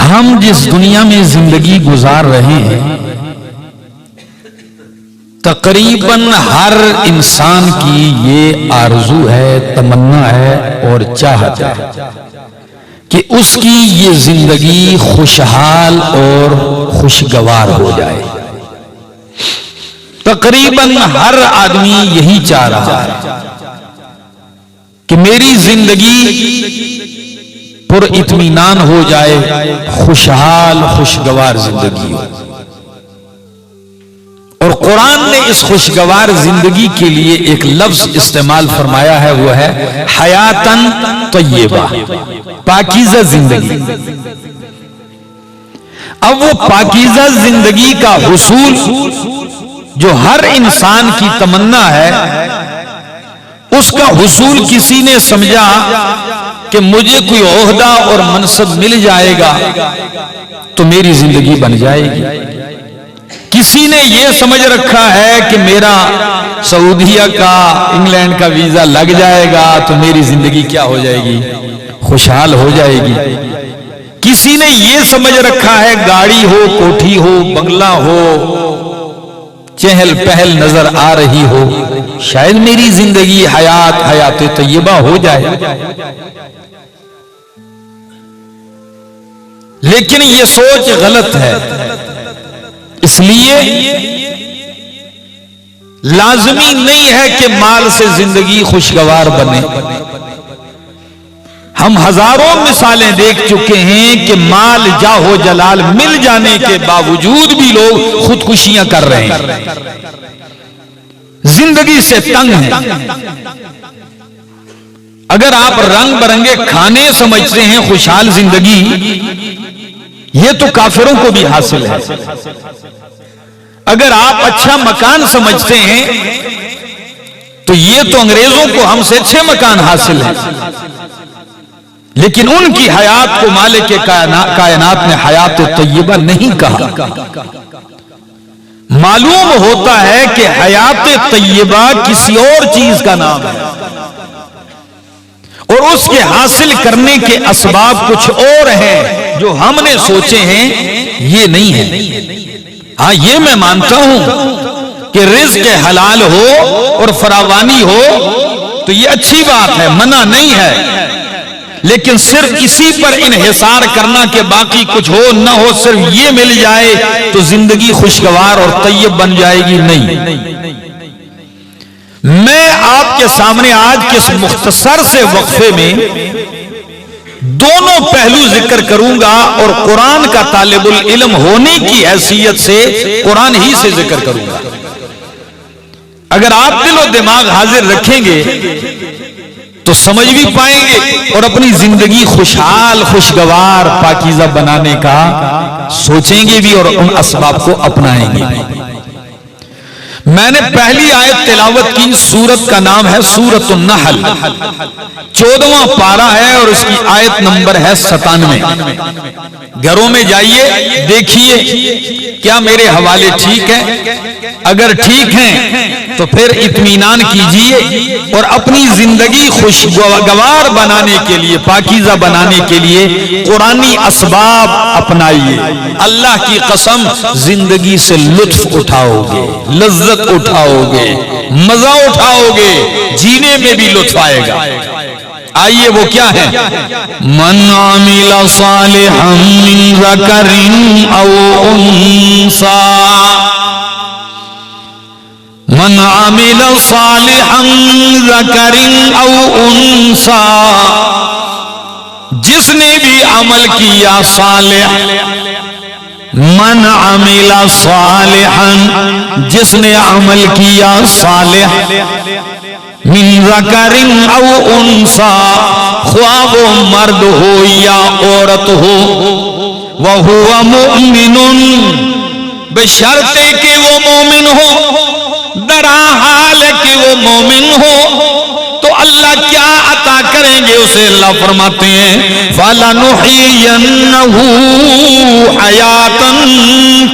ہم جس دنیا میں زندگی گزار رہے ہیں تقریباً ہر انسان کی یہ آرزو ہے، تمنا ہے اور چاہت ہے کہ اس کی یہ زندگی خوشحال اور خوشگوار ہو جائے۔ تقریباً ہر آدمی یہی چاہ رہا ہے کہ میری زندگی پر اطمینان ہو جائے، خوشحال خوشگوار زندگی ہو۔ اور قرآن نے اس خوشگوار زندگی کے لیے ایک لفظ استعمال فرمایا ہے، وہ ہے حیاتن طیبہ، پاکیزہ زندگی۔ اب وہ پاکیزہ زندگی کا حصول جو ہر انسان کی تمنا ہے، اس کا حصول کسی نے سمجھا کہ مجھے کوئی عہدہ اور منصب مل جائے گا تو میری زندگی بن جائے گی۔ کسی نے یہ سمجھ رکھا ہے کہ میرا سعودیہ کا، انگلینڈ کا ویزا لگ جائے گا تو میری زندگی کیا ہو جائے گی؟ خوشحال ہو جائے گی۔ کسی نے یہ سمجھ رکھا ہے گاڑی ہو، کوٹھی ہو، بنگلہ ہو، چہل پہل نظر آ رہی ہو، شاید میری زندگی حیات طیبہ ہو جائے۔ لیکن یہ سوچ غلط ہے۔ اس لیے لازمی نہیں ہے کہ مال سے زندگی خوشگوار بنے۔ ہم ہزاروں مثالیں دیکھ چکے ہیں کہ مال جاہ و جلال مل جانے کے باوجود بھی لوگ خودکشیاں کر رہے ہیں، زندگی سے تنگ ہیں۔ اگر آپ رنگ برنگے کھانے سمجھتے ہیں خوشحال زندگی، یہ تو کافروں کو بھی حاصل ہے۔ اگر آپ اچھا مکان سمجھتے ہیں تو یہ تو انگریزوں کو ہم سے اچھے مکان حاصل ہیں، لیکن ان کی حیات کو مالک کائنات نے حیات طیبہ نہیں کہا۔ معلوم ہوتا ہے کہ حیات طیبہ کسی اور چیز کا نام ہے، اور اس کے حاصل کرنے کے اسباب کچھ اور ہیں جو ہم نے سوچے ہیں، یہ نہیں ہے۔ ہاں، یہ میں مانتا ہوں کہ رزق حلال ہو اور فراوانی ہو تو یہ اچھی بات ہے، منع نہیں ہے، لیکن صرف اسی پر انحصار کرنا کہ باقی کچھ ہو نہ ہو، صرف یہ مل جائے تو زندگی خوشگوار اور طیب بن جائے گی، نہیں۔ میں آپ کے سامنے آج کے اس مختصر سے وقفے میں دونوں پہلو ذکر کروں گا، اور قرآن کا طالب العلم ہونے کی حیثیت سے قرآن ہی سے ذکر کروں گا۔ اگر آپ دل و دماغ حاضر رکھیں گے تو سمجھ بھی پائیں گے اور اپنی زندگی خوشحال خوشگوار پاکیزہ بنانے کا سوچیں گے بھی اور ان اسباب کو اپنائیں گے۔ میں نے پہلی آیت تلاوت کی، سورت کا نام ہے سورۃ النحل، 14واں پارہ ہے اور اس کی آیت نمبر ہے 97۔ گھروں میں جائیے، دیکھیے کیا میرے حوالے ٹھیک ہیں؟ اگر ٹھیک ہیں تو پھر اطمینان کیجئے اور اپنی زندگی خوشگوار بنانے کے لیے، پاکیزہ بنانے کے لیے قرآنی اسباب اپنائیے۔ اللہ کی قسم زندگی سے لطف اٹھاؤ گے، لذت اٹھاؤ گے، مزہ اٹھاؤ گے، جینے میں بھی لطف آئے گا۔ آئیے وہ کیا ہے؟ من عمل صالحا من ذکر او انثى، من عمل صالحا من ذکر او انثى، جس نے بھی عمل کیا صالح، من عمل صالحا، جس نے عمل کیا صالح، من ذکر او انثى، خواہ وہ مرد ہو یا عورت ہو، وہو مؤمن، بشرط کہ وہ مومن ہو، درا حال کہ وہ مومن ہو، تو اللہ کیا عطا کریں گے اسے؟ اللہ فرماتے ہیں فَلَنُحْيِيَنَّهُ حَيَاتًا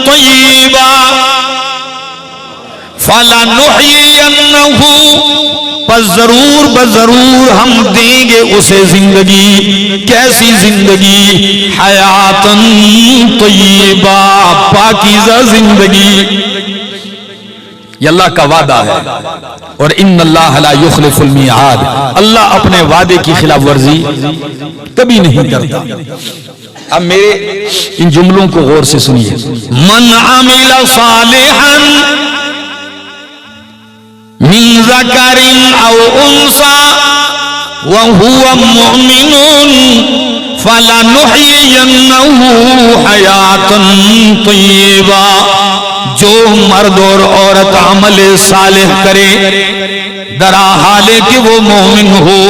طَيِّبًا، فَلَنُحْيِيَنَّهُ، پس ضرور بضرور ہم دیں گے اسے زندگی. کیسی زندگی؟ حیاتن طیبہ، پاکیزہ زندگی. یہ اللہ کا وعدہ ہے. اور ان اللہ لا یخلف المیعاد، اللہ اپنے وعدے کی خلاف ورزی کبھی نہیں کرتا. اب میرے ان جملوں کو غور سے سنیے. من عمل صالحا من ذکر او انثى وهو مؤمن فلنحيينه حیاة طیبہ. جو مرد اور عورت عمل صالح کرے درا حالے کہ وہ مومن ہو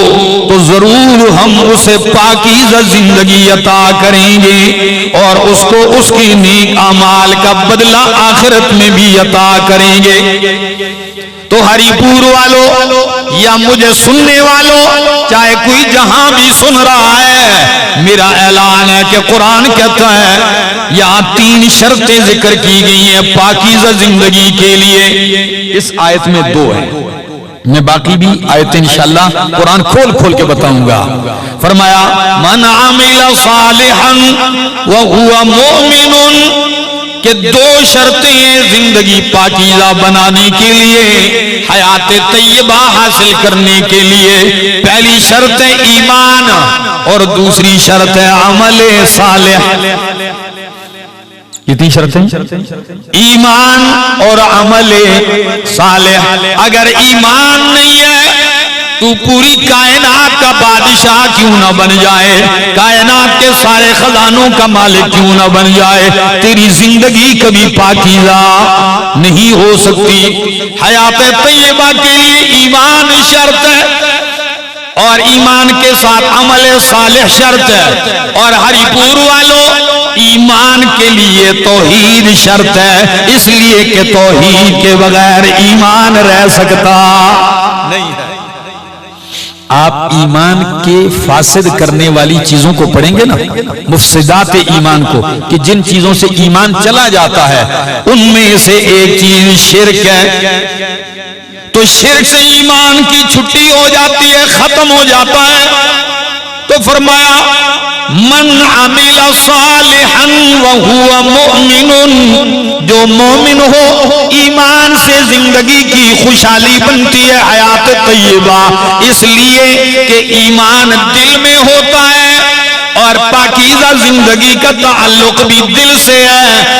تو ضرور ہم اسے پاکیزہ زندگی عطا کریں گے اور اس کو اس کی نیک اعمال کا بدلہ آخرت میں بھی عطا کریں گے. تو ہری پور والو یا مجھے سننے والو، چاہے کوئی جہاں بھی سن رہا ہے، میرا اعلان ہے کہ قرآن کہتا ہے یہاں 3 شرطیں ذکر کی گئی ہیں پاکیزہ زندگی کے لیے. اس آیت میں 2 ہیں، میں باقی بھی آیتیں انشاءاللہ قرآن کھول کھول کے بتاؤں گا. فرمایا من عمل صالحا وهو مؤمن، کہ 2 شرطیں ہیں زندگی پاکیزہ بنانے کے لیے، حیات طیبہ حاصل کرنے کے لیے. پہلی شرط ہے ایمان اور دوسری شرط ہے عمل صالح. کتنی شرطیں؟ ایمان اور عمل صالح. اگر ایمان نہیں ہے تو پوری کائنات کا بادشاہ کیوں نہ بن جائے، کائنات کے سارے خزانوں کا مالک کیوں نہ بن جائے، تیری زندگی کبھی پاکیزہ نہیں ہو سکتی. حیات طیبہ کے لیے ایمان شرط ہے اور ایمان کے ساتھ عمل صالح شرط ہے. اور ہری پور والوں، ایمان کے لیے توحید شرط ہے، اس لیے کہ توحید کے بغیر ایمان رہ سکتا نہیں ہے. آپ ایمان کے فاسد کرنے والی چیزوں کو پڑھیں گے نا، مفسدات ایمان کو، کہ جن چیزوں سے ایمان چلا جاتا ہے ان میں سے ایک چیز شرک ہے. تو شرک سے ایمان کی چھٹی ہو جاتی ہے، ختم ہو جاتا ہے. تو فرمایا من عمل صالحا وهو مؤمن، جو مومن ہو ایمان سے زندگی کی خوشحالی بنتی ہے حیات طیبہ، اس لیے کہ ایمان دل میں ہوتا ہے اور پاکیزہ زندگی کا تعلق بھی دل سے ہے.